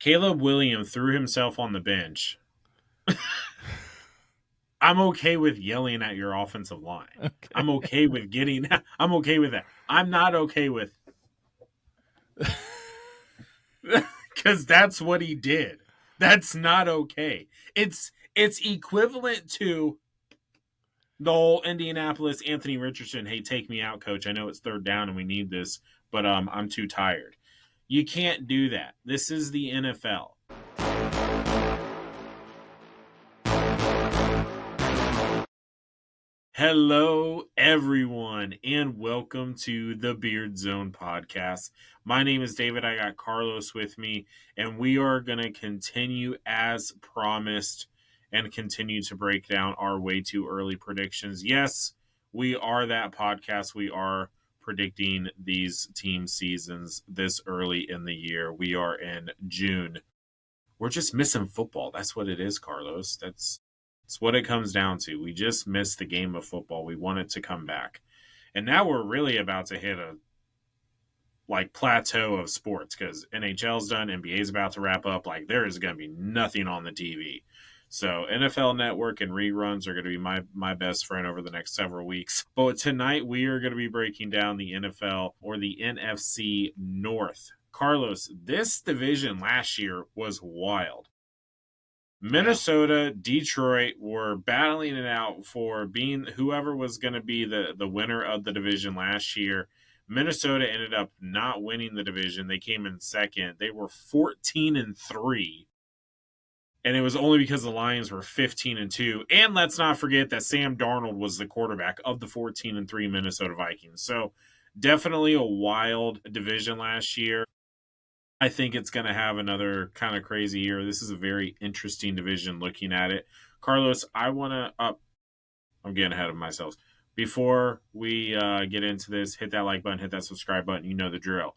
Caleb Williams threw himself on the bench. I'm okay with yelling at your offensive line. Okay. I'm okay with I'm okay with that. I'm not okay with because that's what he did. That's not okay. It's equivalent to the whole Indianapolis Anthony Richardson, hey, take me out, coach. I know it's third down and we need this, but I'm too tired. You can't do that. This is the NFL. Hello, everyone, and welcome to the Beard Zone podcast. My name is David. I got Carlos with me, and we are going to continue as promised and continue to break down our way too early predictions. Yes, we are that podcast. We are predicting these team seasons this early in the year. We are in June. We're just missing football. That's what it is, Carlos. That's what it comes down to. We just missed the game of football. We want it to come back. And now we're really about to hit a plateau of sports because NHL's done, NBA's about to wrap up. There is going to be nothing on the TV. So NFL Network and reruns are going to be my best friend over the next several weeks. But tonight we are going to be breaking down the NFL or the NFC North. Carlos, this division last year was wild. Minnesota, Detroit were battling it out for being whoever was going to be the winner of the division last year. Minnesota ended up not winning the division. They came in second. They were 14-3. And it was only because the Lions were 15-2. And let's not forget that Sam Darnold was the quarterback of the 14-3 Minnesota Vikings. So definitely a wild division last year. I think it's going to have another kind of crazy year. This is a very interesting division looking at it. Carlos, I want to I'm getting ahead of myself. Before we get into this, hit that like button, hit that subscribe button. You know the drill.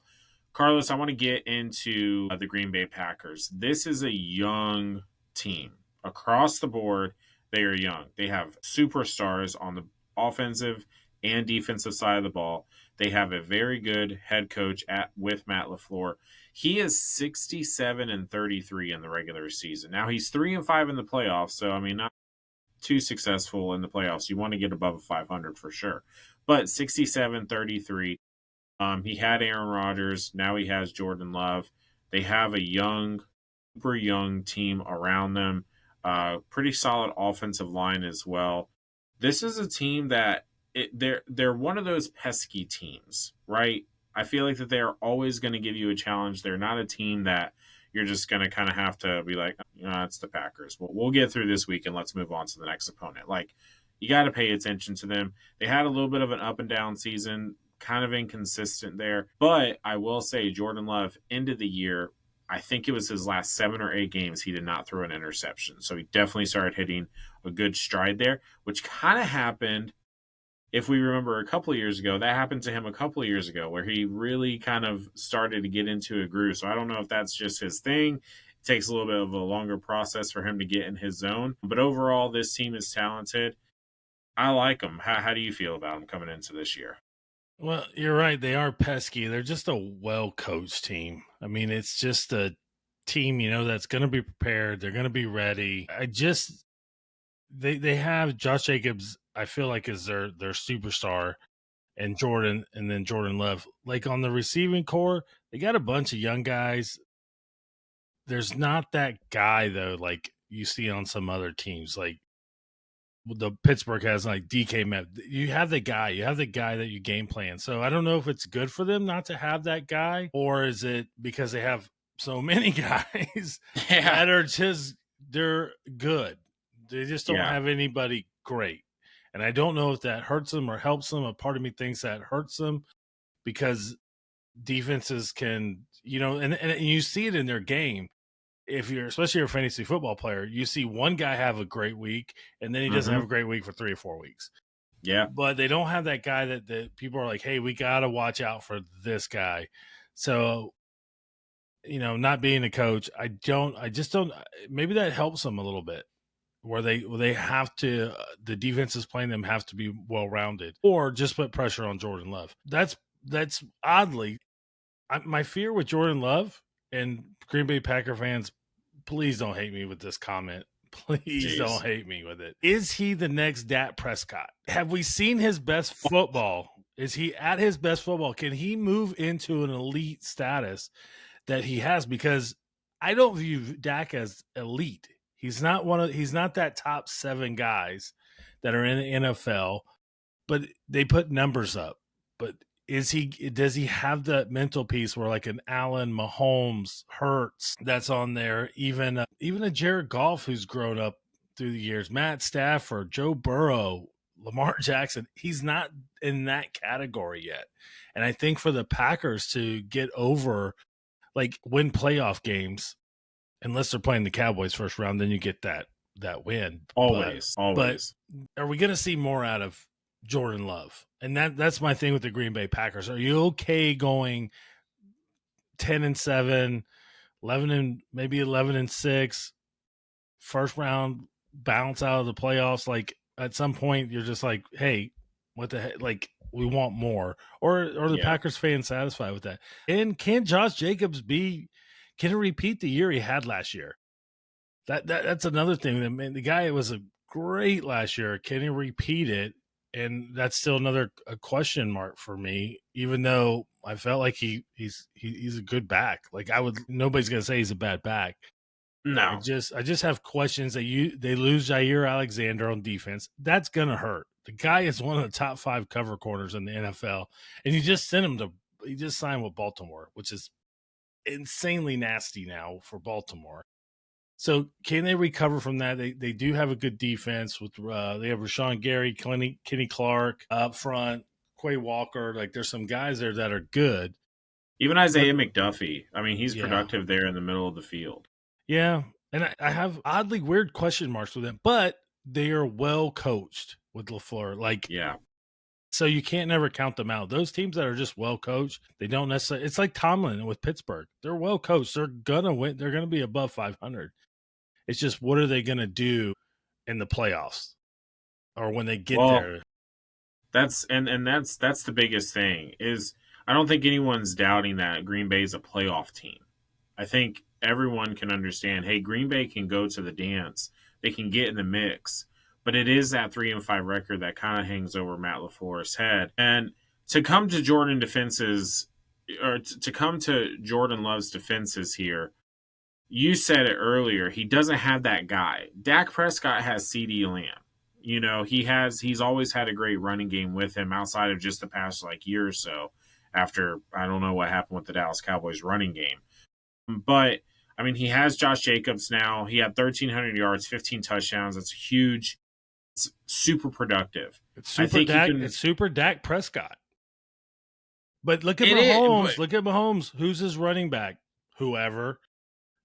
Carlos, I want to get into the Green Bay Packers. This is a young team. Across the board, they are young. They have superstars on the offensive and defensive side of the ball. They have a very good head coach with Matt LaFleur. He is 67-33 in the regular season. Now he's 3-5 in the playoffs, so I mean not too successful in the playoffs. You want to get above 500 for sure. But 67-33. He had Aaron Rodgers. Now he has Jordan Love. They have a super young team around them. Pretty solid offensive line as well. This is a team that they're one of those pesky teams, right? I feel like that they're always going to give you a challenge. They're not a team that you're just going to kind of have to be like, it's the Packers. Well, we'll get through this week and let's move on to the next opponent. You got to pay attention to them. They had a little bit of an up and down season, kind of inconsistent there. But I will say Jordan Love ended the year, I think it was his last 7 or 8 games, he did not throw an interception. So he definitely started hitting a good stride there, which kind of happened, if we remember a couple of years ago, that happened to him a couple of years ago where he really kind of started to get into a groove. So I don't know if that's just his thing. It takes a little bit of a longer process for him to get in his zone. But overall, this team is talented. I like them. How do you feel about them coming into this year? Well, you're right. They are pesky. They're just a well-coached team. I mean, it's just a team, that's going to be prepared. They're going to be ready. They have Josh Jacobs, I feel like, is their superstar, and Jordan Love. On the receiving core, they got a bunch of young guys. There's not that guy, though, like you see on some other teams. The Pittsburgh has DK Metcalf. You have the guy that you game plan. So I don't know if it's good for them not to have that guy, or is it because they have so many guys that are they're good. They just don't have anybody great. And I don't know if that hurts them or helps them. A part of me thinks that hurts them because defenses can, and you see it in their game. If you're, especially a fantasy football player, you see one guy have a great week and then he doesn't have a great week for 3 or 4 weeks. Yeah. But they don't have that guy that people are like, hey, we got to watch out for this guy. So, not being a coach, I just don't, maybe that helps them a little bit where they have to, the defenses playing them have to be well-rounded or just put pressure on Jordan Love. That's oddly, my fear with Jordan Love, and Green Bay Packer fans, please don't hate me with this comment. Please don't Jeez. hate me with it. Is he the next Dak Prescott? Have we seen his best football? Is he at his best football? Can he move into an elite status that he has? Because I don't view Dak as elite. He's not that top 7 guys that are in the NFL, but they put numbers up. But does he have that mental piece where like an Allen, Mahomes, Hurts that's on there, even a Jared Goff who's grown up through the years, Matt Stafford, Joe Burrow, Lamar Jackson, he's not in that category yet. And I think for the Packers to get over, like, win playoff games, unless they're playing the Cowboys first round, then you get that win. Always, But always. are we going to see more out of Jordan Love? And that's my thing with the Green Bay Packers. Are you okay going 10-7, 11 and maybe 11-6, first round bounce out of the playoffs? Like, at some point you're just like, hey, what the heck? Like, we want more. Or the Yeah. Packers fans satisfied with that? And can Josh Jacobs can he repeat the year he had last year? That's another thing. I mean, the guy was a great last year. Can he repeat it? And that's still another a question mark for me. Even though I felt like he's a good back. Like, nobody's gonna say he's a bad back. I No. just have questions that they lose Jair Alexander on defense. That's gonna hurt. The guy is one of the top 5 cover corners in the NFL, and you just signed with Baltimore, which is insanely nasty now for Baltimore. So can they recover from that? They do have a good defense with they have Rashawn Gary, Kenny Clark up front, Quay Walker. Like, there's some guys there that are good. Even Isaiah McDuffie. I mean, he's Yeah, productive there in the middle of the field. yeah. And I have oddly weird question marks with them, but they are well coached with LaFleur. Like, Yeah. so you can't never count them out. Those teams that are just well coached, they don't necessarily. It's like Tomlin with Pittsburgh. They're well coached. They're gonna win. They're gonna be above 500. It's just, what are they gonna do in the playoffs or when they get Well, there? that's the biggest thing is I don't think anyone's doubting that Green Bay's a playoff team. I think everyone can understand, hey, Green Bay can go to the dance. They can get in the mix. But it is that 3-5 record that kind of hangs over Matt LaFleur's head. And to come to to come to Jordan Love's defenses here, you said it earlier, he doesn't have that guy. Dak Prescott has CeeDee Lamb. You know, he's always had a great running game with him outside of just the past like year or so after I don't know what happened with the Dallas Cowboys running game. But I mean, he has Josh Jacobs now. He had 1,300 yards, 15 touchdowns. That's huge. It's super productive. I think It's super Dak Prescott. But look at It is, Mahomes. but Look at Mahomes. Who's his running back? Whoever.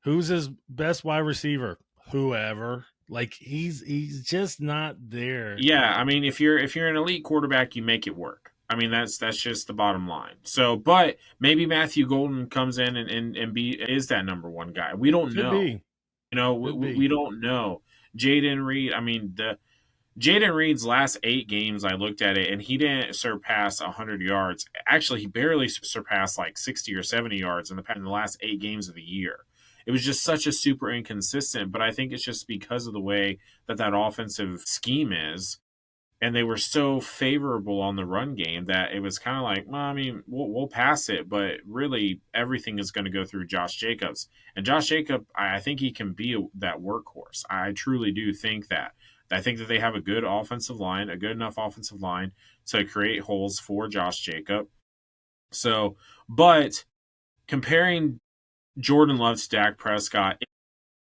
Who's his best wide receiver? Whoever. Like, he's just not there. yeah, I mean, if you're an elite quarterback, you make it work. I mean, that's just the bottom line. So, but maybe Matthew Golden comes in and is that number one guy. We don't Could know. be. You know, Could we be. don't know. Jaden Reed. I mean, the Jaden Reed's last 8 games, I looked at it, and he didn't surpass 100 yards. Actually, he barely surpassed like 60 or 70 yards in the last 8 games of the year. It was just such a super inconsistent, but I think it's just because of the way that offensive scheme is, and they were so favorable on the run game that it was kind of like, well, I mean, we'll pass it, but really everything is going to go through Josh Jacobs. And Josh Jacob, I think he can be that workhorse. I truly do think that. I think that they have a good offensive line, a good enough offensive line to create holes for Josh Jacob. So, but comparing Jordan Love to Dak Prescott,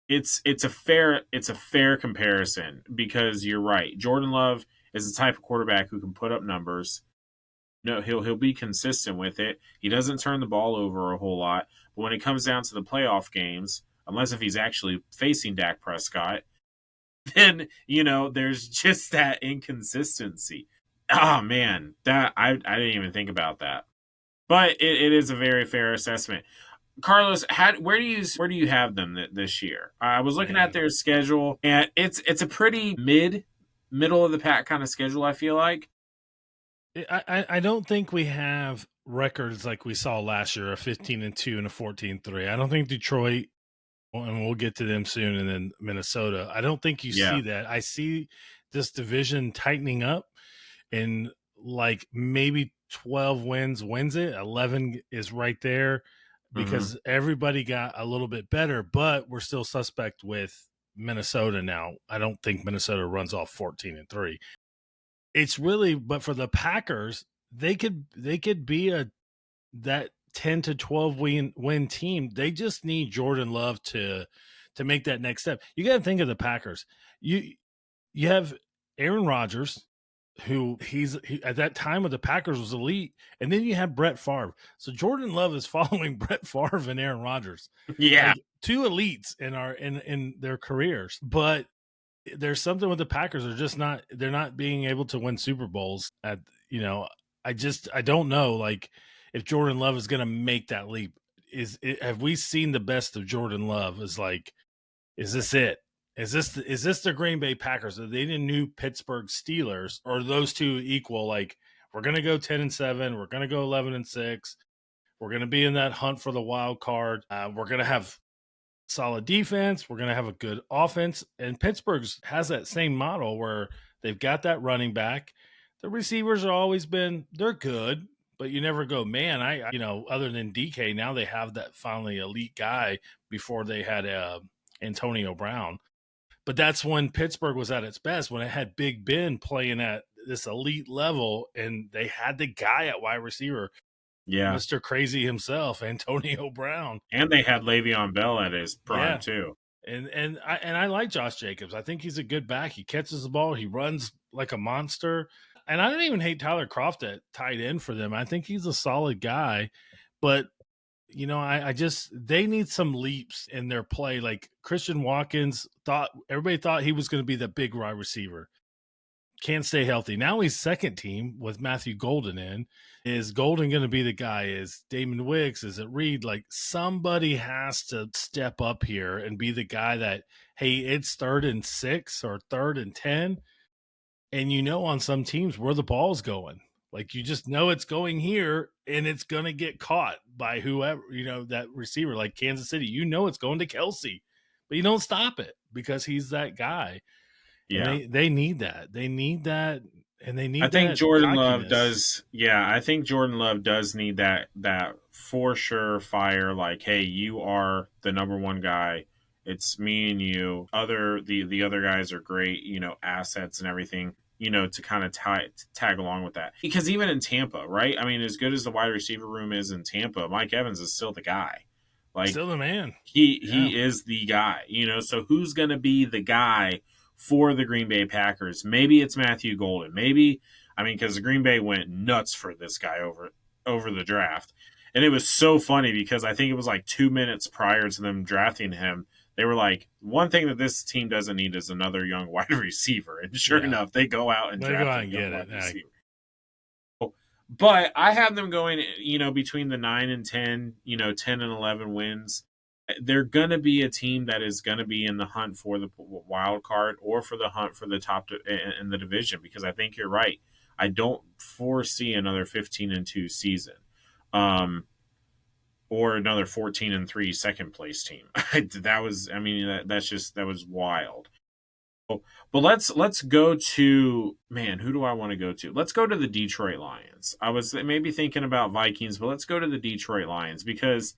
it's a fair comparison because you're right. Jordan Love is the type of quarterback who can put up numbers. No, he'll be consistent with it. He doesn't turn the ball over a whole lot, but when it comes down to the playoff games, unless if he's actually facing Dak Prescott, then there's just that inconsistency. Oh man, that I didn't even think about that, but it is a very fair assessment. Carlos, where do you have them this year? I was looking at Man. their schedule, and it's a pretty middle of the pack kind of schedule. I feel like I don't think we have records like we saw last year, a 15-2 and a 14-3. I don't think Detroit, and we'll get to them soon, and then Minnesota. I don't think you Yeah. see that. I see this division tightening up, and like maybe 12 wins it. 11 is right there Mm-hmm. because everybody got a little bit better, but we're still suspect with Minnesota now. I don't think Minnesota runs off 14-3. It's really, but for the Packers, they could be a that 10 to 12 win team. They just need Jordan Love to make that next step. You got to think of the Packers. You have Aaron Rodgers, who at that time of the Packers was elite, and then you have Brett Favre. So Jordan Love is following Brett Favre and Aaron Rodgers, Yeah. like two elites in their careers. But there's something with the Packers. They're not being able to win Super Bowls at, I don't know, like, if Jordan Love is going to make that leap. Have we seen the best of Jordan Love? Is this it? Is this the Green Bay Packers? Are they the new Pittsburgh Steelers, or are those two equal? Like, we're going to go 10-7, we're going to go 11-6, we're going to be in that hunt for the wild card. We're going to have solid defense. We're going to have a good offense. And Pittsburgh has that same model where they've got that running back. The receivers are always they're good, but you never go, man, other than DK, now they have that finally elite guy. Before they had Antonio Brown. But that's when Pittsburgh was at its best, when it had Big Ben playing at this elite level, and they had the guy at wide receiver, Yeah. Mr. Crazy himself, Antonio Brown. And they had Le'Veon Bell at his prime Yeah. too. And I like Josh Jacobs. I think he's a good back. He catches the ball. He runs like a monster. And I don't even hate Tyler Kroft at tight end for them. I think he's a solid guy. But, they need some leaps in their play. Like Christian Watkins, everybody thought he was going to be the big wide receiver. Can't stay healthy. Now he's second team with Matthew Golden in. Is Golden going to be the guy? Is Damon Wicks? Is it Reed? Like, somebody has to step up here and be the guy that, hey, it's 3rd and 6 or 3rd and 10. And on some teams where the ball's going. Like, you just know it's going here and it's going to get caught by whoever, that receiver, like Kansas City. It's going to Kelsey, but you don't stop it because he's that guy. Yeah. And they need that. They need that, and they need I think that Jordan cockiness. Love does. Yeah, I think Jordan Love does need that for sure fire. Like, hey, you are the number one guy. It's me and you. The other guys are great, assets and everything, to kind of tag along with that. Because even in Tampa, right? I mean, as good as the wide receiver room is in Tampa, Mike Evans is still the guy. Like, still the man. He is the guy, So who's going to be the guy for the Green Bay Packers? Maybe it's Matthew Golden. Because the Green Bay went nuts for this guy over the draft. And it was so funny because I think it was like 2 minutes prior to them drafting him, they were like, one thing that this team doesn't need is another young wide receiver. And sure enough, they go out and draft a young wide receiver. But I have them going, between the 9 and 10, 10 and 11 wins. They're going to be a team that is going to be in the hunt for the wild card or for the hunt for the top in the division, because I think you're right. I don't foresee another 15-2 season, or another 14-3 second place team. That was wild. But let's go to, man, who do I want to go to? Let's go to the Detroit Lions. I was maybe thinking about Vikings, but let's go to the Detroit Lions, because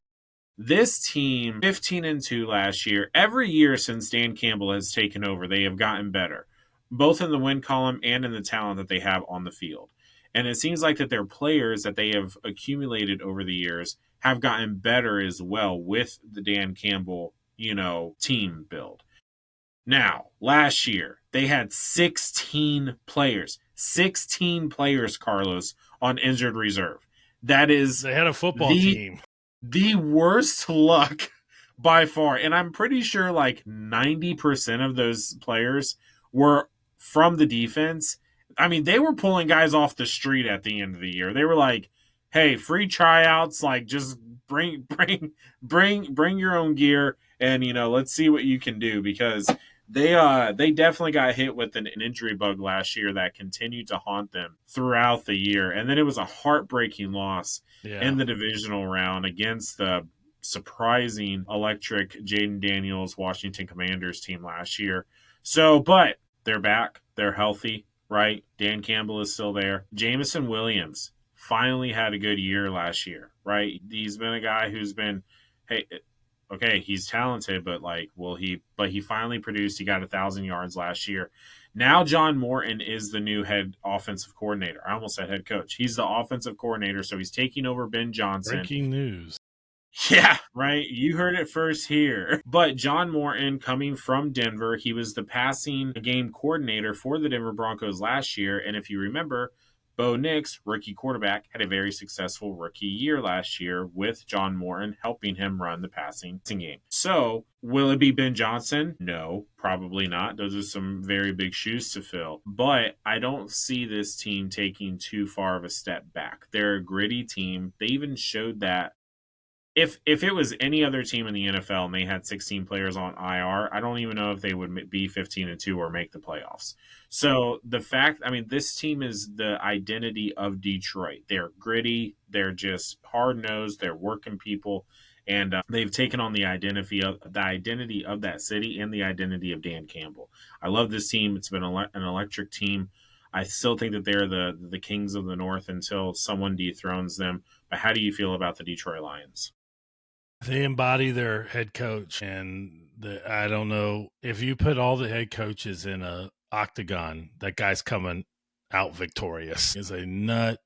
this team, 15-2 last year, every year since Dan Campbell has taken over, they have gotten better, both in the win column and in the talent that they have on the field. And it seems like that their players that they have accumulated over the years have gotten better as well with the Dan Campbell, team build. Now, last year, they had 16 players, Carlos, on injured reserve. That is, they had a football team. The worst luck by far. And I'm pretty sure like 90% of those players were from the defense. I mean, they were pulling guys off the street at the end of the year. They were like, hey, free tryouts, like, just bring your own gear, and let's see what you can do, because They definitely got hit with an injury bug last year that continued to haunt them throughout the year. And then it was a heartbreaking loss Yeah. in the divisional round against the surprising electric Jaden Daniels Washington Commanders team last year. So, but they're back. They're healthy, right? Dan Campbell is still there. Jamison Williams finally had a good year last year, right? He's been a guy who's been, hey, okay, he's talented, but like, will he? But he finally produced. He got 1,000 yards last year. Now John Morton is the new head offensive coordinator. I almost said head coach. He's the offensive coordinator, so he's taking over Ben Johnson. Breaking news. Yeah, right. You heard it first here. But John Morton, coming from Denver, he was the passing game coordinator for the Denver Broncos last year. And if you remember, Bo Nix, rookie quarterback, had a very successful rookie year last year with John Morton helping him run the passing game. So, will it be Ben Johnson? No, probably not. Those are some very big shoes to fill. But I don't see this team taking too far of a step back. They're a gritty team. They even showed that if it was any other team in the NFL and they had 16 players on IR, I don't even know if they would be 15-2 or make the playoffs. So the fact, I mean, this team is the identity of Detroit. They're gritty. They're just hard nosed. They're working people, and they've taken on the identity of that city and the identity of Dan Campbell. I love this team. It's been an electric team. I still think that they're the kings of the North until someone dethrones them. But how do you feel about the Detroit Lions? They embody their head coach, and I don't know if you put all the head coaches in a octagon, that guy's coming out victorious. He's a nut,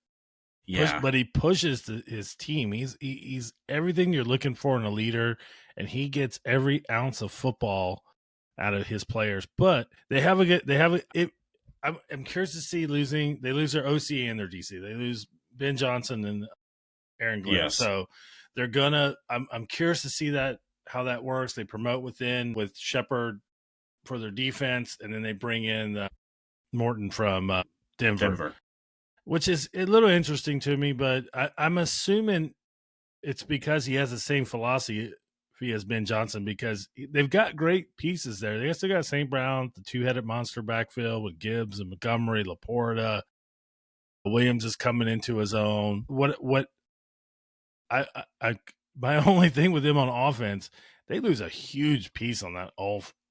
but he pushes his team. He's everything you're looking for in a leader, and he gets every ounce of football out of his players. But I'm curious to see they lose their OC and their DC. They lose Ben Johnson and Aaron Glenn. Yes. So they're I'm curious to see how that works. They promote with Shepard for their defense, and then they bring in Morton from Denver, which is a little interesting to me. But I'm assuming it's because he has the same philosophy as Ben Johnson, because they've got great pieces there. They still got St. Brown, the two-headed monster backfield with Gibbs and Montgomery, Laporta. Williams is coming into his own. My only thing with them on offense, they lose a huge piece on that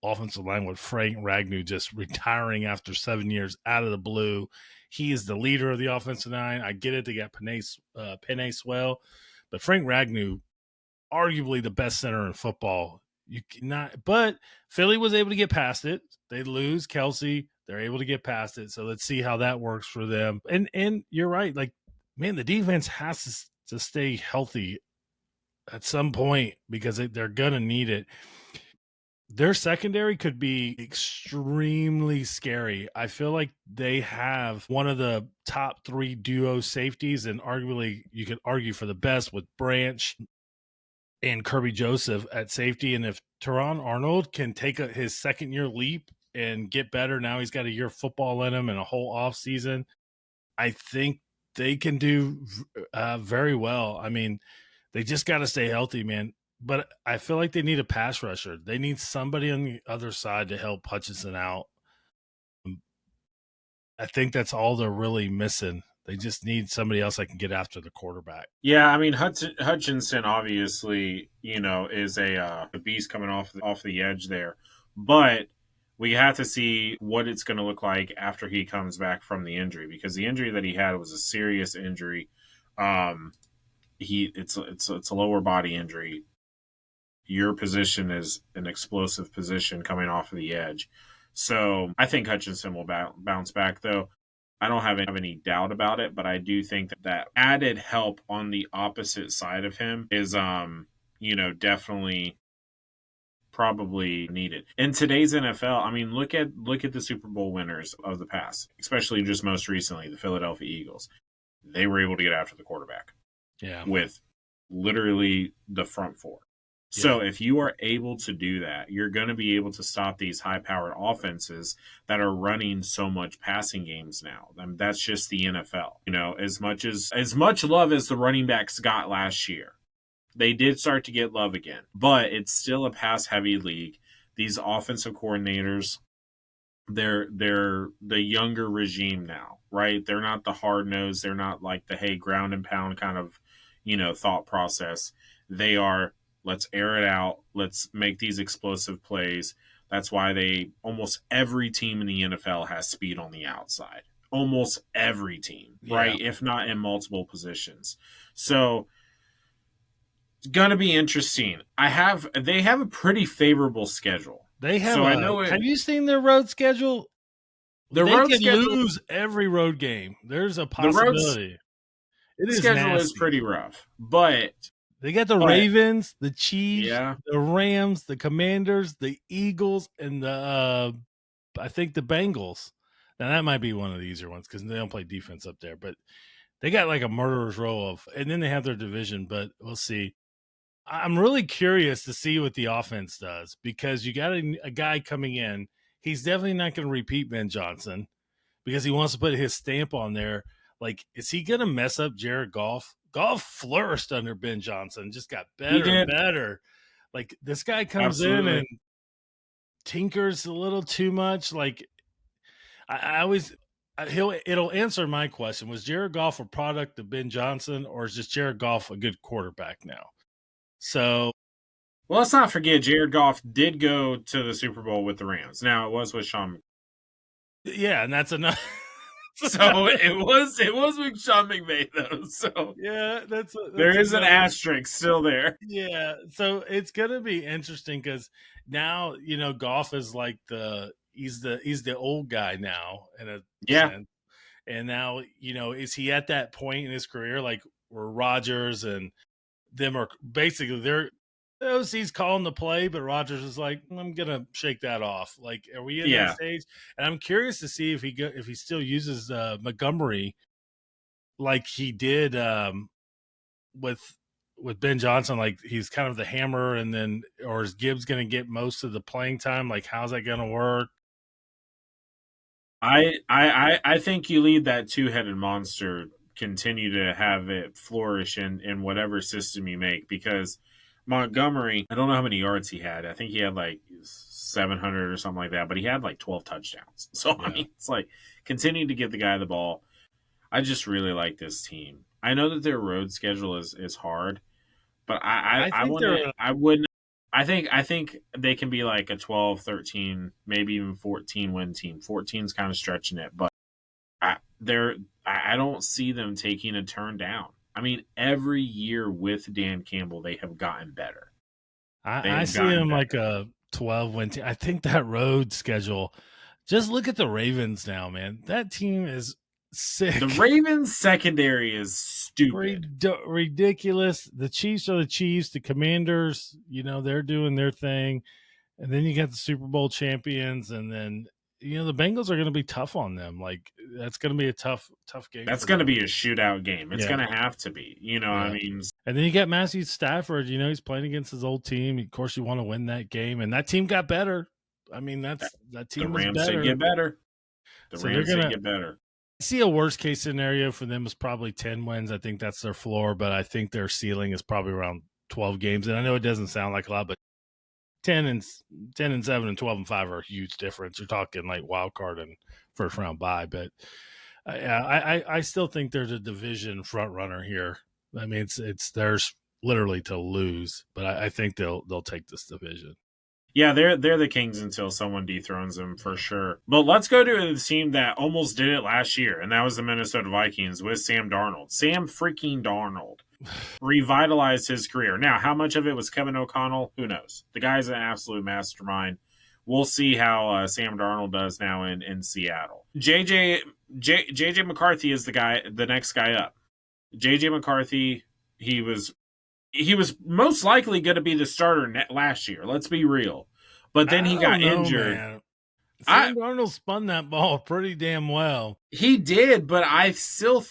offensive line with Frank Ragnow just retiring after 7 years out of the blue. He is the leader of the offensive line. I get it. They got Penei Swell, but Frank Ragnow, arguably the best center in football. But Philly was able to get past it. They lose Kelsey. They're able to get past it. So let's see how that works for them. And you're right. Like, man, the defense has to stay healthy at some point because they're going to need it. Their secondary could be extremely scary. I feel like they have one of the top 3 duo safeties, and arguably you could argue for the best with Branch and Kirby Joseph at safety. And if Teron Arnold can take his second-year leap and get better, now he's got a year of football in him and a whole offseason, I think they can do very well. I mean, they just got to stay healthy, man. But I feel like they need a pass rusher. They need somebody on the other side to help Hutchinson out. I think that's all they're really missing. They just need somebody else that can get after the quarterback. Yeah, I mean Hutchinson obviously, is a beast coming off the edge there, but we have to see what it's going to look like after he comes back from the injury, because the injury that he had was a serious injury. It's a lower body injury. Your position is an explosive position coming off of the edge. So I think Hutchinson will bounce back, though. I don't have any doubt about it, but I do think that added help on the opposite side of him is, definitely probably needed. In today's NFL, I mean, look at the Super Bowl winners of the past, especially just most recently, the Philadelphia Eagles. They were able to get after the quarterback. Yeah. With literally the front four. So if you are able to do that, you're going to be able to stop these high-powered offenses that are running so much passing games now. I mean, that's just the NFL. As much love as the running backs got last year, they did start to get love again. But it's still a pass-heavy league. these offensive coordinators, they're the younger regime now, right? They're not the hard nose. They're not like the hey ground and pound kind of thought process. They are let's air it out. Let's make these explosive plays. That's why they almost every team in the NFL has speed on the outside. Almost every team, Yeah. right? If not in multiple positions. So it's gonna be interesting. They have a pretty favorable schedule. They have So I a know have you seen their road schedule? the They road could schedule lose every road game. There's a the road possibility. It is schedule is nasty. pretty rough, but They got the but Ravens, the Chiefs, yeah, the Rams, the Commanders, the Eagles, and the I think the Bengals. Now that might be one of the easier ones because they don't play defense up there, but they got like a murderer's row of, and then they have their division. But we'll see. I'm really curious to see what the offense does because you got a guy coming in. He's definitely not going to repeat Ben Johnson because he wants to put his stamp on there. Like, is he going to mess up Jared Goff? Goff flourished under Ben Johnson, just got he better and did better. Like, this guy comes in absolutely. and tinkers a little too much. Like, I always it'll answer my question: was Jared Goff a product of Ben Johnson, or is just Jared Goff a good quarterback now? So Well, let's not forget Jared Goff did go to the Super Bowl with the Rams. Now it was with Sean, yeah, and that's enough. so it was with Sean McVay though. So Yeah, there that's is an another. asterisk still there. Yeah, so it's gonna be interesting because now golf is like he's the old guy now in a Yeah, sense, and now is he at that point in his career like where Rogers and them are basically they're OC's calling the play, but Rogers is like I'm gonna shake that off. Like, are we in that yeah. stage? And I'm curious to see if he still uses Montgomery like he did with Ben Johnson, like he's kind of the hammer, and then or is Gibbs going to get most of the playing time? Like, how's that going to work? I think you lead that two-headed monster continue to have it flourish in whatever system you make because Montgomery, I don't know how many yards he had. I think he had like 700 or something like that, but he had like 12 touchdowns. So I Yeah, mean, it's like continue to give the guy the ball. I just really like this team. I know that their road schedule is hard, but I I think wouldn't they're. I wouldn't I think they can be like a 12, 13, maybe even 14 win team. 14's kind of stretching it, but they're I don't see them taking a turn down. I mean, every year with Dan Campbell, they have gotten better. They I have see gotten him like better. a 12 win team. I think that road schedule. Just look at the Ravens now, man. That team is The sick, Ravens secondary is stupid. ridiculous. The Chiefs are the Chiefs. The Commanders, they're doing their thing. And then you got the Super Bowl champions, and then the Bengals are going to be tough on them. Like that's going to be a tough game That's for going to them. be a shootout game. It's Yeah, going to have to be. I yeah. mean, And then you got Matthew Stafford. He's playing against his old team. Of course, you want to win that game, and that team got better. I mean, that the team is Rams did better. get better. The So they're Rams did gonna get better. see a worst case scenario for them is probably 10 wins. I think that's their floor, but I think their ceiling is probably around 12 games. And I know it doesn't sound like a lot, but 10 and 7 and 12 and 5 are a huge difference. You're talking like wild card and first round bye, but I still think there's a division front runner here. I mean, it's theirs literally to lose, but I think they'll take this division. Yeah, they're the Kings until someone dethrones them for Yeah. sure. But let's go to the team that almost did it last year, and that was the Minnesota Vikings with Sam Darnold. Sam freaking Darnold revitalized his career. Now, how much of it was Kevin O'Connell? Who knows? The guy's an absolute mastermind. We'll see how Sam Darnold does now in Seattle. JJ McCarthy is the next guy up. JJ McCarthy, he was he was most likely going to be the starter last year. Let's be real, but then I he don't got know, injured. man. I Sam Darnold spun that ball pretty damn well. He did, but I still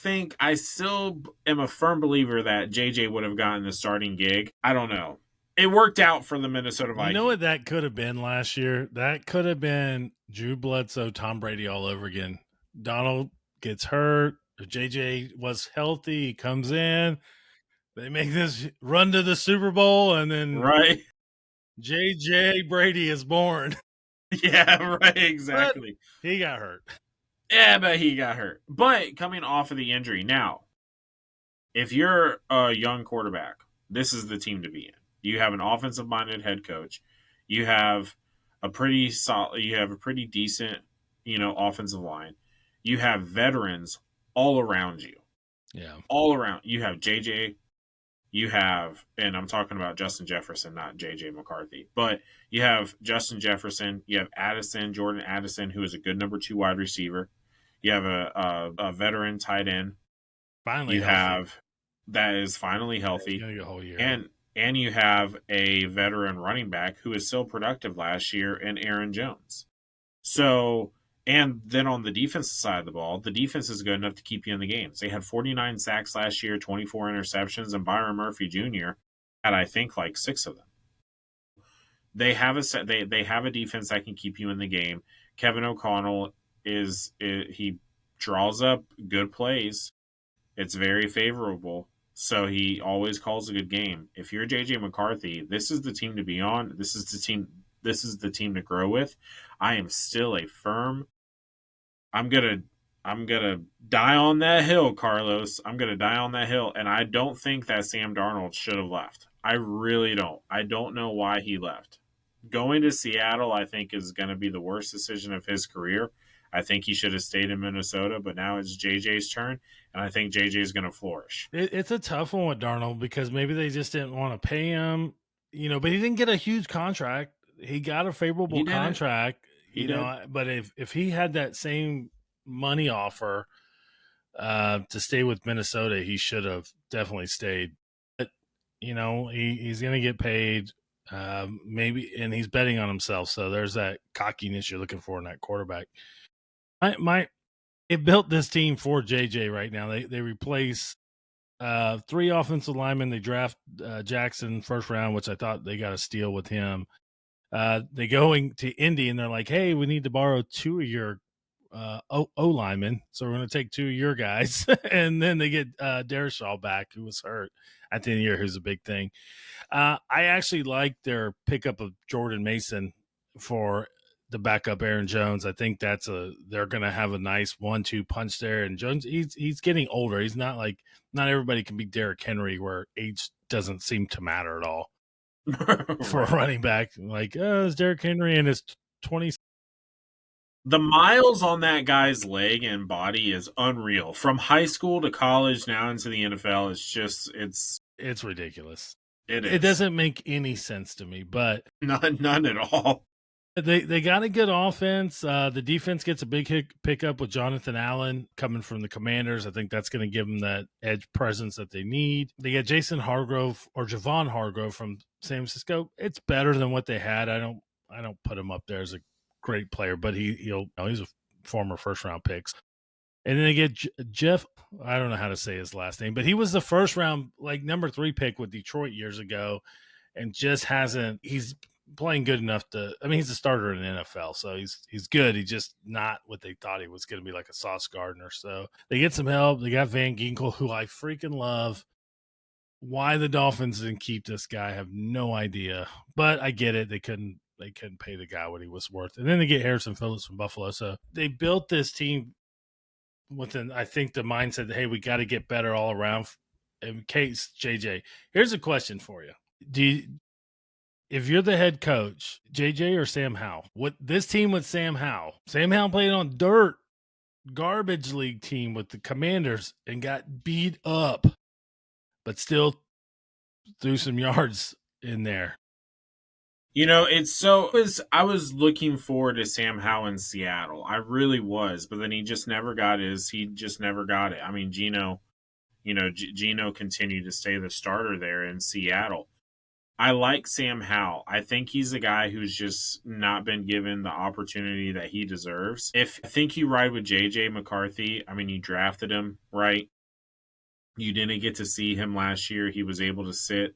am a firm believer that JJ would have gotten the starting gig. I don't know. It worked out for the Minnesota You know Vikings. what that could have been last year? That could have been Drew Bledsoe, Tom Brady all over again. Donald gets hurt. If JJ was healthy, he comes in. They make this run to the Super Bowl, and then Right? JJ Brady is born. Yeah, right, But exactly. he got hurt. Yeah, but he got hurt. But coming off of the injury, now, if you're a young quarterback, this is the team to be in. You have an offensive minded head coach. You have you have a pretty decent, offensive line. You have veterans all around you. Yeah. All around. You have JJ, you have, and I'm talking about Justin Jefferson, not JJ McCarthy, but you have Justin Jefferson, you have Jordan Addison, who is a good number 2 wide receiver. You have a veteran tight end. Finally You healthy. have that is finally Yeah, he's healthy, gonna get a whole year. and you have a veteran running back who is so productive last year in Aaron Jones. So, and then on the defensive side of the ball, the defense is good enough to keep you in the games. They had 49 sacks last year, 24 interceptions, and Byron Murphy Jr. had, I think, like 6 of them. They have a defense that can keep you in the game. Kevin O'Connell he draws up good plays. It's very favorable. So he always calls a good game. If you're JJ McCarthy, this is the team to be on. This is the team to grow with. I am still a firm. I'm gonna I'm gonna die on that hill, Carlos. I'm gonna die on that hill. And I don't think that Sam Darnold should have left. I really don't. I don't know why he left. Going to Seattle, I think, is going to be the worst decision of his career. I think he should have stayed in Minnesota, but now it's JJ's turn, and I think JJ is going to flourish. It's a tough one with Darnold because maybe they just didn't want to pay him, but he didn't get a huge contract. He got a favorable He did it. contract, He did. but if he had that same money offer to stay with Minnesota, he should have definitely stayed. But he's going to get paid, maybe, and he's betting on himself. So there's that cockiness you're looking for in that quarterback. They built this team for JJ right now. They replace 3 offensive linemen. They draft Jackson first round, which I thought they got a steal with him. They going to Indy and they're like, hey, we need to borrow 2 of your O linemen, so we're going to take 2 of your guys, and then they get Dershaw back, who was hurt at the end of the year, who's a big thing. I actually like their pickup of Jordan Mason for the backup Aaron Jones. I think they're going to have a nice 1-2 punch there. And Jones, he's getting older. He's not everybody can be Derrick Henry, where age doesn't seem to matter at all for a running back. Like, it's Derrick Henry in his 20s. The miles on that guy's leg and body is unreal. From high school to college, now into the NFL, It's ridiculous. It It is. doesn't make any sense to me, but None at all. they got a good offense. The defense gets a big pickup with Jonathan Allen coming from the Commanders. I think that's going to give them that edge presence that they need. They get Jason Hargrove or Javon Hargrove from San Francisco. It's better than what they had. I don't put him up there as a great player, but he's a former first round pick. And then they get Jeff. I don't know how to say his last name, but he was the first round, like number 3 pick with Detroit years ago, and just hasn't. He's playing good enough to. I mean, he's a starter in the NFL, so he's good. He's just not what they thought he was going to be, like a Sauce Gardner. So they get some help. They got Van Ginkel, who I freaking love. Why the Dolphins didn't keep this guy, I have no idea. But I get it. They couldn't pay the guy what he was worth. And then they get Harrison Phillips from Buffalo. So they built this team within, I think, the mindset that, hey, we got to get better all around. In case JJ, here's a question for you: if you're the head coach, JJ or Sam Howell? What this team with Sam Howell? Sam Howell played on dirt, garbage league team with the Commanders and got beat up, but still threw some yards in there. I was looking forward to Sam Howell in Seattle. I really was, but then he just never got it. I mean, Gino continued to stay the starter there in Seattle. I like Sam Howell. I think he's a guy who's just not been given the opportunity that he deserves. If I think you ride with JJ McCarthy, I mean, you drafted him, right? You didn't get to see him last year. He was able to sit.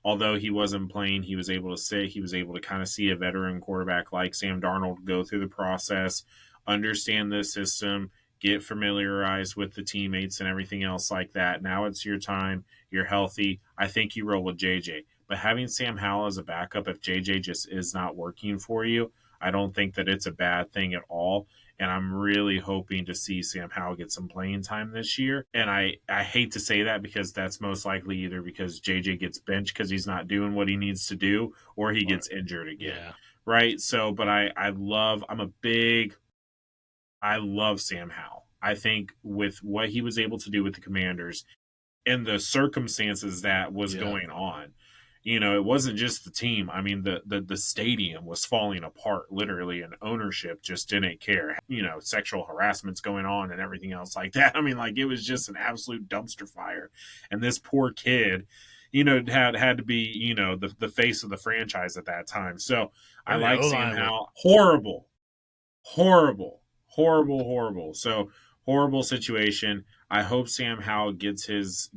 Although he wasn't playing, he was able to sit. He was able to kind of see a veteran quarterback like Sam Darnold go through the process, understand the system, get familiarized with the teammates and everything else like that. Now it's your time. You're healthy. I think you roll with JJ. But having Sam Howell as a backup, if JJ just is not working for you, I don't think that it's a bad thing at all. And I'm really hoping to see Sam Howell get some playing time this year. And I hate to say that because that's most likely either because JJ gets benched because he's not doing what he needs to do, or he Or, gets injured again. yeah. Right. So, but I love Sam Howell. I think with what he was able to do with the Commanders and the circumstances that was Yeah. going on, it wasn't just the team. I mean, the stadium was falling apart literally, and ownership just didn't care. Sexual harassment's going on and everything else like that. I mean, like, it was just an absolute dumpster fire. And this poor kid, had to be, the face of the franchise at that time. So I And the like O Sam line was Howell. Horrible, horrible, horrible, horrible. So horrible situation. I hope Sam Howell gets his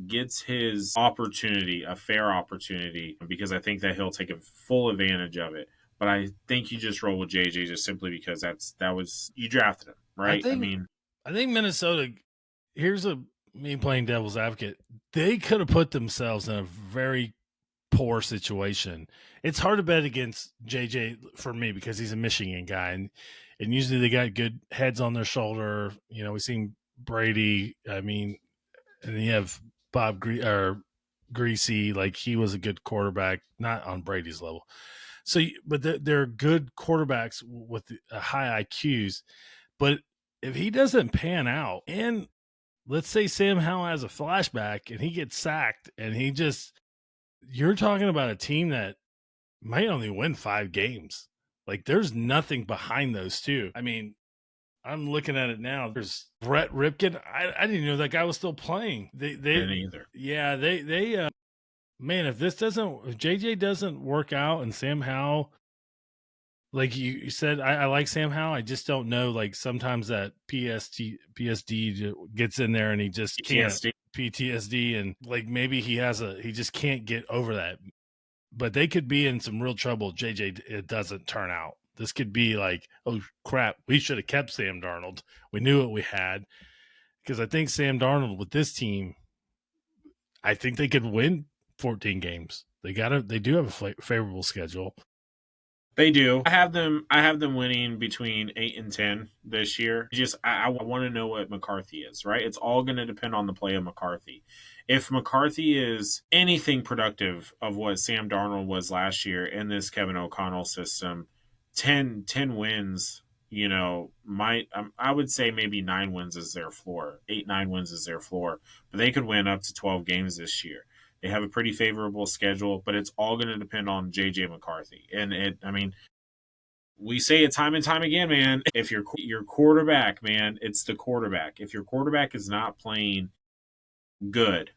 opportunity, a fair opportunity, because I think that he'll take a full advantage of it. But I think you just roll with JJ just simply because you drafted him, I right? I think mean, I think Minnesota, here's me playing devil's advocate. They could have put themselves in a very poor situation. It's hard to bet against JJ for me because he's a Michigan guy, and usually they got good heads on their shoulder. We've seen Brady. I mean, and then you have Greasy. Like, he was a good quarterback, not on Brady's level. So, but they're good quarterbacks with high IQs. But if he doesn't pan out, and let's say Sam Howell has a flashback and he gets sacked, and you're talking about a team that might only win 5 games. Like, there's nothing behind those two. I mean, I'm looking at it now. There's Brett Ripken. I didn't know that guy was still playing. didn't either. Yeah, man, if JJ doesn't work out and Sam Howell, like you said, I like Sam Howell. I just don't know. Like, sometimes that PSD gets in there and he just can't PTSD, and like maybe he just can't get over that. But they could be in some real trouble. JJ, it doesn't turn out. This could be like, oh crap, we should have kept Sam Darnold. We knew what we had, because I think Sam Darnold with this team, I think they could win 14 games. They do have a favorable schedule. They do. I have them winning between 8 and 10 this year. I want to know what McCarthy is, right? It's all going to depend on the play of McCarthy. If McCarthy is anything productive of what Sam Darnold was last year in this Kevin O'Connell system, 10 wins, I would say maybe 9 wins is their floor. 8, 9 wins is their floor. But they could win up to 12 games this year. They have a pretty favorable schedule, but it's all going to depend on JJ McCarthy. I mean, we say it time and time again, man. If your quarterback, man, it's the quarterback. If your quarterback is not playing good,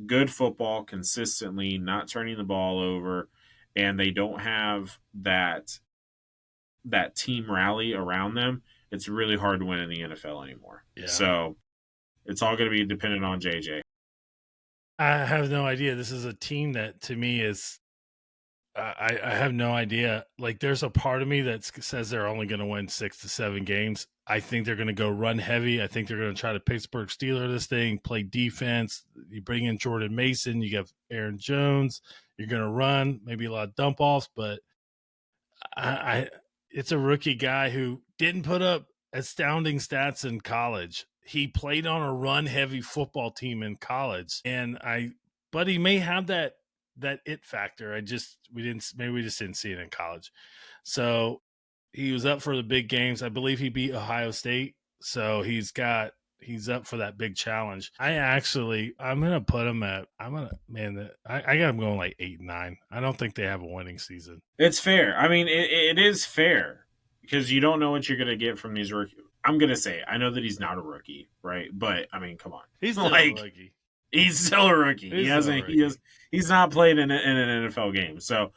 good football consistently, not turning the ball over, and they don't have that team rally around them, it's really hard to win in the NFL anymore. Yeah. So it's all going to be dependent on JJ. I have no idea. This is a team that, to me, is I have no idea. Like, there's a part of me that says they're only going to win 6 to 7 games. I think they're going to go run heavy. I think they're going to try to Pittsburgh Steeler this thing, play defense. You bring in Jordan Mason, you have Aaron Jones. You're going to run, maybe a lot of dump offs, but it's a rookie guy who didn't put up astounding stats in college. He played on a run heavy football team in college, but he may have that it factor. We just didn't see it in college. So he was up for the big games. I believe he beat Ohio State. So he's up for that big challenge. I'm going to put him I got him going like 8-9. I don't think they have a winning season. It's fair. I mean, it is fair because you don't know what you're going to get from these rookies. I'm going to say, I know that he's not a rookie, right? But I mean, come on. He's still a rookie. He's still a rookie. He's not played in an NFL game. So,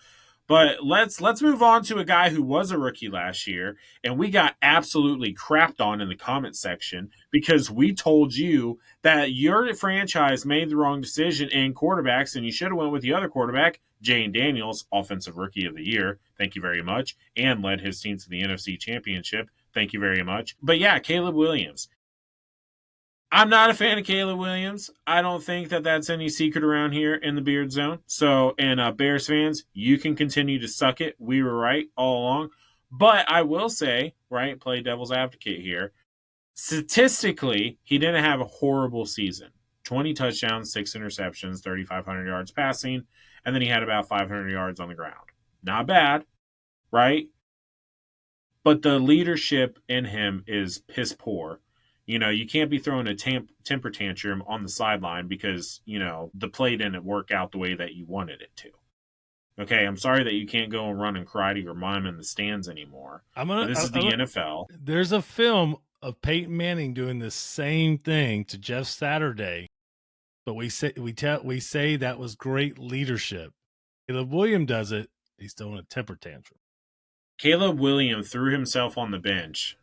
but let's move on to a guy who was a rookie last year, and we got absolutely crapped on in the comment section because we told you that your franchise made the wrong decision in quarterbacks, and you should have went with the other quarterback, Jane Daniels, Offensive Rookie of the Year. Thank you very much, and led his team to the NFC Championship. Thank you very much. But yeah, Caleb Williams. I'm not a fan of Caleb Williams. I don't think that that's any secret around here in the Beard Zone. So, and Bears fans, you can continue to suck it. We were right all along. But I will say, right, play devil's advocate here. Statistically, he didn't have a horrible season. 20 touchdowns, 6 interceptions, 3,500 yards passing, and then he had about 500 yards on the ground. Not bad, right? But the leadership in him is piss poor. You can't be throwing a temper tantrum on the sideline because, the play didn't work out the way that you wanted it to. Okay, I'm sorry that you can't go and run and cry to your mom in the stands anymore. But this is the NFL. There's a film of Peyton Manning doing the same thing to Jeff Saturday, but we say that was great leadership. Caleb Williams does it. He's throwing a temper tantrum. Caleb Williams threw himself on the bench.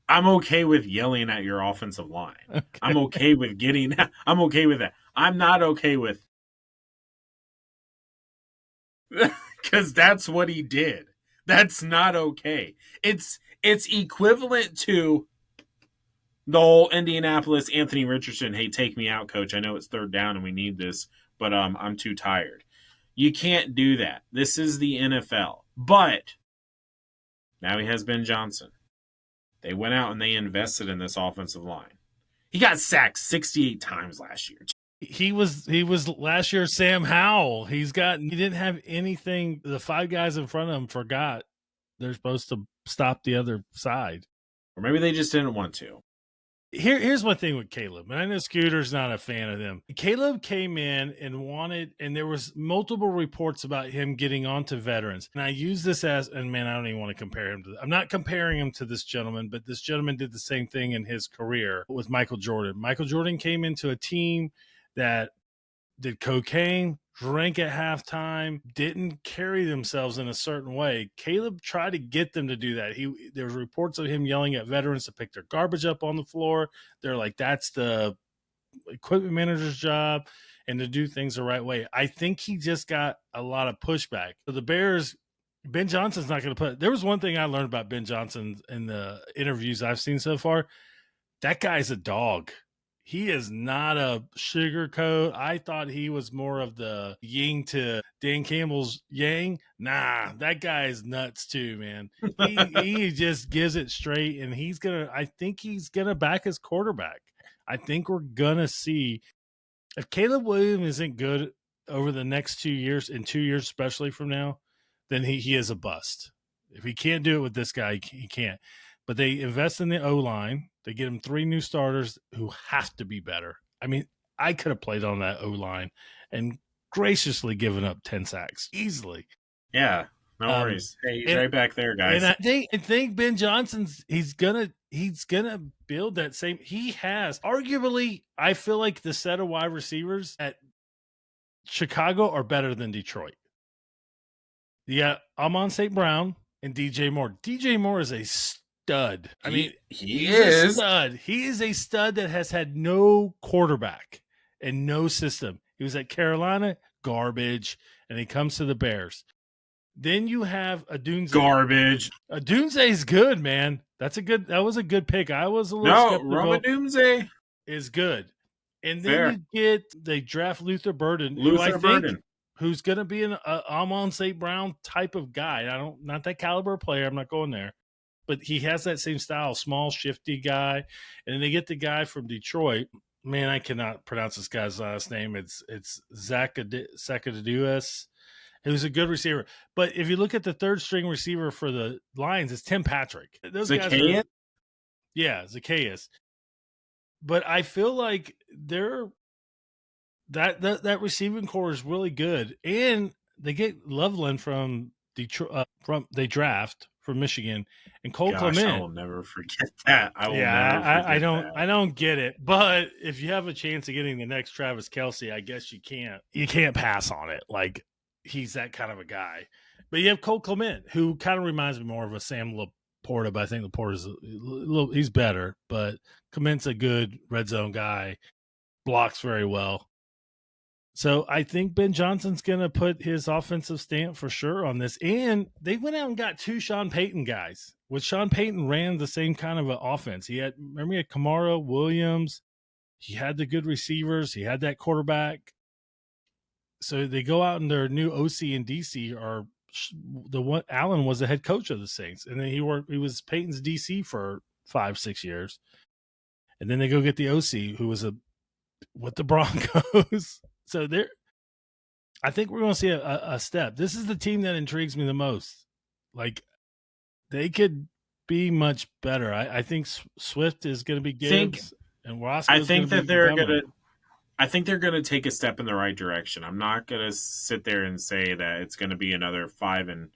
I'm okay with yelling at your offensive line. Okay. I'm okay with that. I'm not okay with because that's what he did. That's not okay. It's equivalent to the whole Indianapolis Anthony Richardson, hey, take me out, coach. I know it's 3rd down and we need this, but I'm too tired. You can't do that. This is the NFL. But now he has Ben Johnson. They went out and they invested in this offensive line. He got sacked 68 times last year. He was last year Sam Howell. He didn't have anything. The 5 guys in front of him forgot they're supposed to stop the other side. Or maybe they just didn't want to. Here's one thing with Caleb, and I know Scooter's not a fan of him. Caleb came in and there was multiple reports about him getting onto veterans. And I use this and man, I don't even want to compare him to. I'm not comparing him to this gentleman, but this gentleman did the same thing in his career with Michael Jordan. Michael Jordan came into a team that did cocaine, drank at halftime, didn't carry themselves in a certain way. Caleb tried to get them to do that. There was reports of him yelling at veterans to pick their garbage up on the floor. They're like, that's the equipment manager's job, and to do things the right way. I think he just got a lot of pushback. So the Bears, Ben Johnson's not going to there was one thing I learned about Ben Johnson in the interviews I've seen so far. That guy's a dog. He is not a sugarcoat. I thought he was more of the yin to Dan Campbell's yang. Nah, that guy is nuts too, man. He just gives it straight, and I think he's gonna back his quarterback. I think we're gonna see if Caleb Williams isn't good over the next 2 years, in 2 years especially from now, then he is a bust. If he can't do it with this guy, he can't. But they invest in the O-line. They get him 3 new starters who have to be better. I mean, I could have played on that O-line and graciously given up 10 sacks easily. Yeah, no worries. Hey, he's right back there, guys. And I think Ben Johnson's he's gonna build that same. He has arguably. I feel like the set of wide receivers at Chicago are better than Detroit. You got Amon St. Brown and DJ Moore. DJ Moore is a stud. I mean, he's a stud. He is a stud that has had no quarterback and no system. He was at Carolina, garbage, and he comes to the Bears. Then you have Adunze. Garbage. Adunze is good, man. That was a good pick. I was a little skeptical. Rome Adunze is good. And then they draft Luther Burden, who's going to be an Amon St. Brown type of guy. Not that caliber player. I'm not going there. But he has that same style, small, shifty guy. And then they get the guy from Detroit. Man, I cannot pronounce this guy's last name. It's Zacchaeus, who's a good receiver. But if you look at the third string receiver for the Lions, it's Tim Patrick. Those guys Zacchaeus. But I feel like that receiving core is really good. And they get Loveland from Detroit, they draft from Michigan, and Cole Clement. I will never forget that. I don't get it. But if you have a chance of getting the next Travis Kelce, I guess you can't pass on it. Like, he's that kind of a guy. But you have Cole Clement, who kind of reminds me more of a Sam Laporta, but I think Laporta's he's better. But Clement's a good red zone guy, blocks very well. So I think Ben Johnson's going to put his offensive stamp for sure on this. And they went out and got 2 Sean Payton guys. With Sean Payton ran the same kind of an offense. Remember he had Kamara, Williams. He had the good receivers. He had that quarterback. So they go out and their new OC and DC are the one. Allen was the head coach of the Saints, and then he was Peyton's DC for 5-6 years, and then they go get the OC who was with the Broncos. So I think we're going to see a step. This is the team that intrigues me the most. Like they could be much better. I think Swift is going to be Gibbs, and Roscoe is going to be Montgomery. I think they're going to take a step in the right direction. I'm not going to sit there and say that it's going to be another 5-12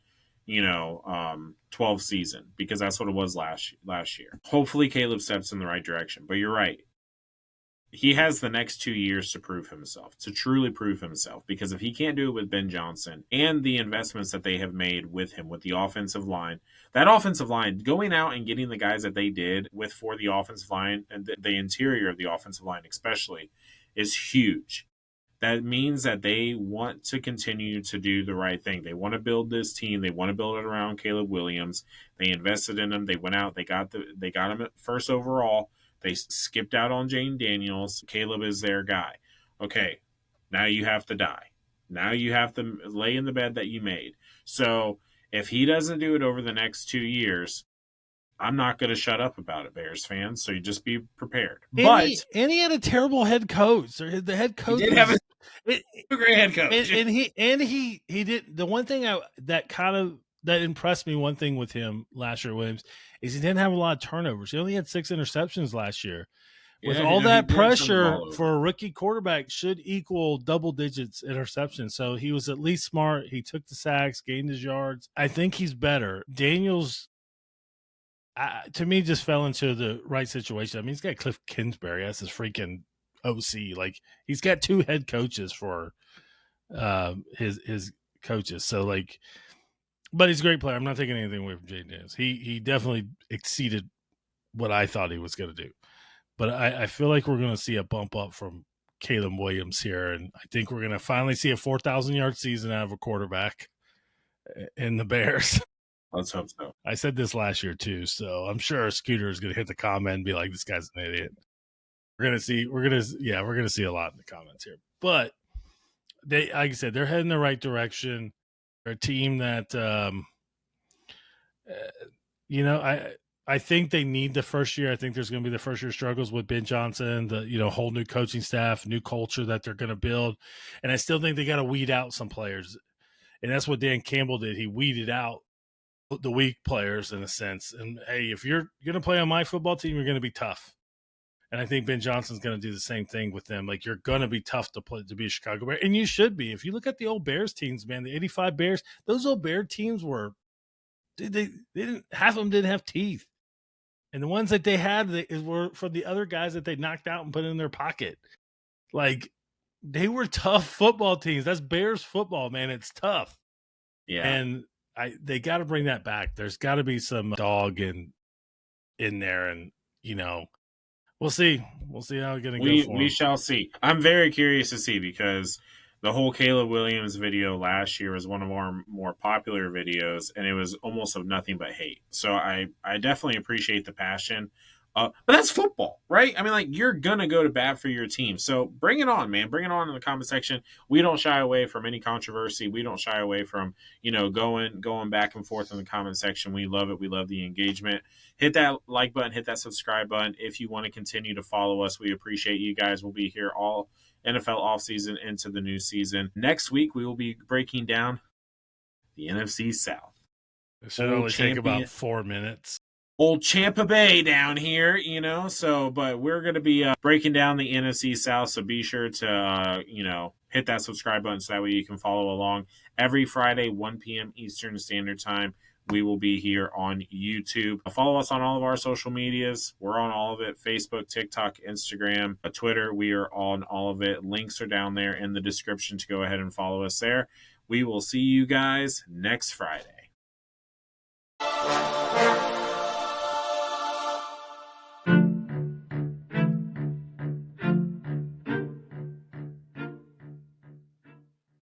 season, because that's what it was last year. Hopefully Caleb steps in the right direction, but you're right. He has the next 2 years to prove himself, to truly prove himself, because if he can't do it with Ben Johnson and the investments that they have made with him, with the offensive line, that offensive line, going out and getting the guys that they did for the offensive line and the interior of the offensive line especially, is huge. That means that they want to continue to do the right thing. They want to build this team. They want to build it around Caleb Williams. They invested in him. They went out. They got him at first overall. They skipped out on Jane Daniels. Caleb is their guy. Okay, now you have to die. Now you have to lay in the bed that you made. So if he doesn't do it over the next 2 years, I'm not going to shut up about it, Bears fans. So you just be prepared. He had a terrible head coach. The head coach did have a great head coach, and he did the one thing that impressed me. One thing with him last year, Williams, is he didn't have a lot of turnovers. He only had 6 interceptions last year. With all that pressure for a rookie quarterback, should equal double digits interceptions. So he was at least smart. He took the sacks, gained his yards. I think he's better. Daniels, to me, just fell into the right situation. I mean, he's got Cliff Kingsbury. That's his freaking OC. Like, he's got 2 head coaches for his coaches. So, like, but he's a great player. I'm not taking anything away from Jay Daniels. He definitely exceeded what I thought he was going to do. But I feel like we're going to see a bump up from Caleb Williams here, and I think we're going to finally see a 4,000-yard season out of a quarterback in the Bears. Let's hope so. I said this last year too, so I'm sure Scooter is going to hit the comment and be like, "This guy's an idiot." We're going to see a lot in the comments here. But they, like I said, they're heading the right direction. They're a team that, I think they need the first year. I think there's going to be the first year struggles with Ben Johnson, the whole new coaching staff, new culture that they're going to build, and I still think they got to weed out some players, and that's what Dan Campbell did. He weeded out the weak players in a sense. And hey, if you're going to play on my football team, you're going to be tough. And I think Ben Johnson's going to do the same thing with them. Like, you're going to be tough to be a Chicago Bear. And you should be. If you look at the old Bears teams, man, the 85 Bears, those old Bear teams they didn't, half of them didn't have teeth. And the ones that they had were from the other guys that they knocked out and put in their pocket. Like, they were tough football teams. That's Bears football, man. It's tough. Yeah. And they got to bring that back. There's got to be some dog in there, and we'll see. We'll see how it's going to go. We shall see. I'm very curious to see, because the whole Caleb Williams video last year was one of our more popular videos, and it was almost of nothing but hate. So I definitely appreciate the passion. But that's football, right? I mean, like, you're going to go to bat for your team. So bring it on, man. Bring it on in the comment section. We don't shy away from any controversy. We don't shy away from, going back and forth in the comment section. We love it. We love the engagement. Hit that like button. Hit that subscribe button if you want to continue to follow us. We appreciate you guys. We'll be here all NFL offseason into the new season. Next week, we will be breaking down the NFC South. It should only take about 4 minutes. Old Tampa Bay down here, but we're going to be breaking down the NFC South, so be sure to, hit that subscribe button so that way you can follow along. Every Friday, 1 p.m. Eastern Standard Time, we will be here on YouTube. Follow us on all of our social medias. We're on all of it: Facebook, TikTok, Instagram, Twitter. We are on all of it. Links are down there in the description to go ahead and follow us there. We will see you guys next Friday.